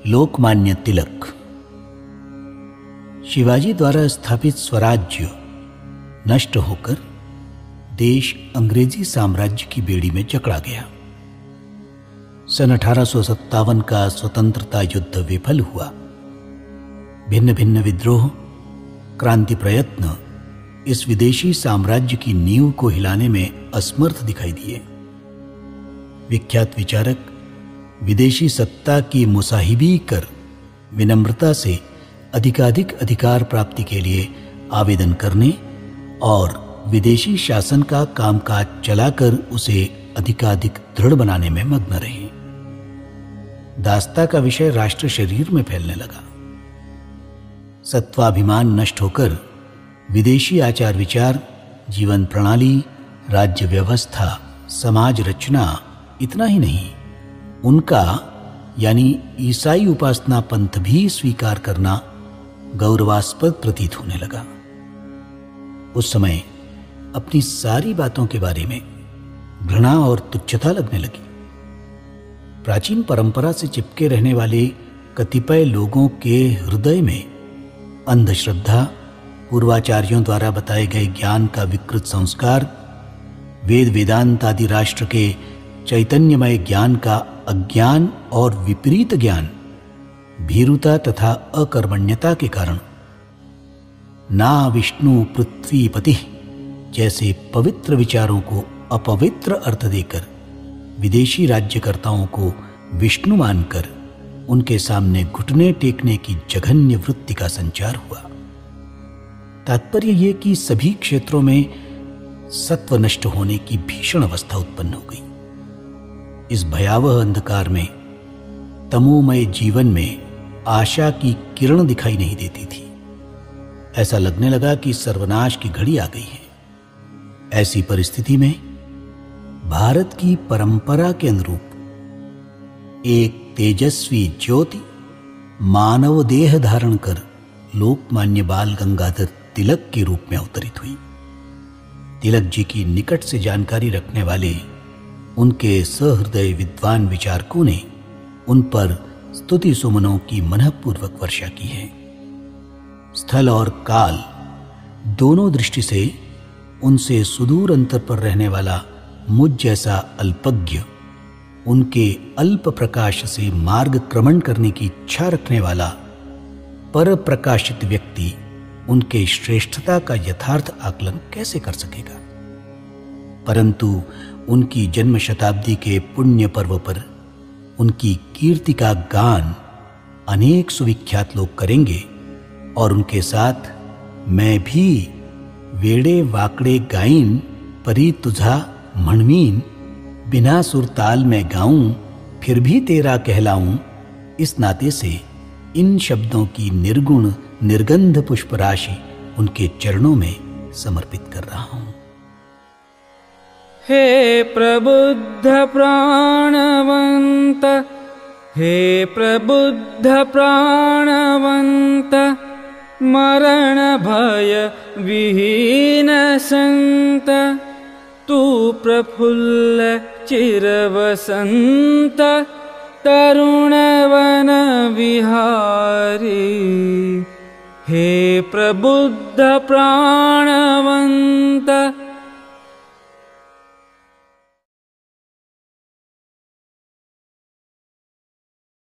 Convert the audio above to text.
लोकमान्य तिलक। शिवाजी द्वारा स्थापित स्वराज्य नष्ट होकर देश अंग्रेजी साम्राज्य की बेड़ी में जकड़ा गया। सन 1857 का स्वतंत्रता युद्ध विफल हुआ। भिन्न भिन्न विद्रोह, क्रांति प्रयत्न इस विदेशी साम्राज्य की नींव को हिलाने में असमर्थ दिखाई दिए। विख्यात विचारक विदेशी सत्ता की मुसाहिबी कर विनम्रता से अधिकाधिक अधिकार प्राप्ति के लिए आवेदन करने और विदेशी शासन का कामकाज चलाकर उसे अधिकाधिक दृढ़ बनाने में मग्न रहे। दास्ता का विषय राष्ट्र शरीर में फैलने लगा। सत्वाभिमान नष्ट होकर विदेशी आचार विचार, जीवन प्रणाली, राज्य व्यवस्था, समाज रचना, इतना ही नहीं, उनका यानी ईसाई उपासना पंथ भी स्वीकार करना गौरवास्पद प्रतीत होने लगा। उस समय अपनी सारी बातों के बारे में घृणा और तुच्छता लगने लगी। प्राचीन परंपरा से चिपके रहने वाले कतिपय लोगों के हृदय में अंधश्रद्धा, पूर्वाचार्यों द्वारा बताए गए ज्ञान का विकृत संस्कार, वेद वेदांत आदि राष्ट्र के चैतन्यमय ज्ञान का अज्ञान और विपरीत ज्ञान, भीरुता तथा अकर्मण्यता के कारण ना विष्णु पृथ्वीपति जैसे पवित्र विचारों को अपवित्र अर्थ देकर विदेशी राज्यकर्ताओं को विष्णु मानकर उनके सामने घुटने टेकने की जघन्य वृत्ति का संचार हुआ। तात्पर्य यह कि सभी क्षेत्रों में सत्व नष्ट होने की भीषण अवस्था उत्पन्न हो गई। इस भयावह अंधकार में, तमोमय जीवन में आशा की किरण दिखाई नहीं देती थी। ऐसा लगने लगा कि सर्वनाश की घड़ी आ गई है। ऐसी परिस्थिति में भारत की परंपरा के अनुरूप एक तेजस्वी ज्योति मानव देह धारण कर लोकमान्य बाल गंगाधर तिलक के रूप में अवतरित हुई। तिलक जी की निकट से जानकारी रखने वाले उनके सहृदय विद्वान विचारकों ने उन पर स्तुति सुमनों की मनःपूर्वक वर्षा की है। स्थल और काल दोनों दृष्टि से उनसे सुदूर अंतर पर रहने वाला मुझ जैसा अल्पज्ञ, उनके अल्प प्रकाश से मार्ग क्रमण करने की इच्छा रखने वाला पर प्रकाशित व्यक्ति उनके श्रेष्ठता का यथार्थ आकलन कैसे कर सकेगा। परंतु उनकी जन्म शताब्दी के पुण्य पर्व पर उनकी कीर्ति का गान अनेक सुविख्यात लोग करेंगे और उनके साथ मैं भी वेड़े वाकड़े गाइन परी तुझा म्हणवीन, बिना सुरताल में गाऊं फिर भी तेरा कहलाऊं। इस नाते से इन शब्दों की निर्गुण निर्गंध पुष्प राशि उनके चरणों में समर्पित कर रहा हूं। हे प्रबुद्ध प्राणवंत, हे प्रबुद्ध प्राणवंत, मरण भय विहीन संत, तू प्रफुल्ल चिरवसंत, तरुणवन विहारी। हे प्रबुद्ध प्राणवंत,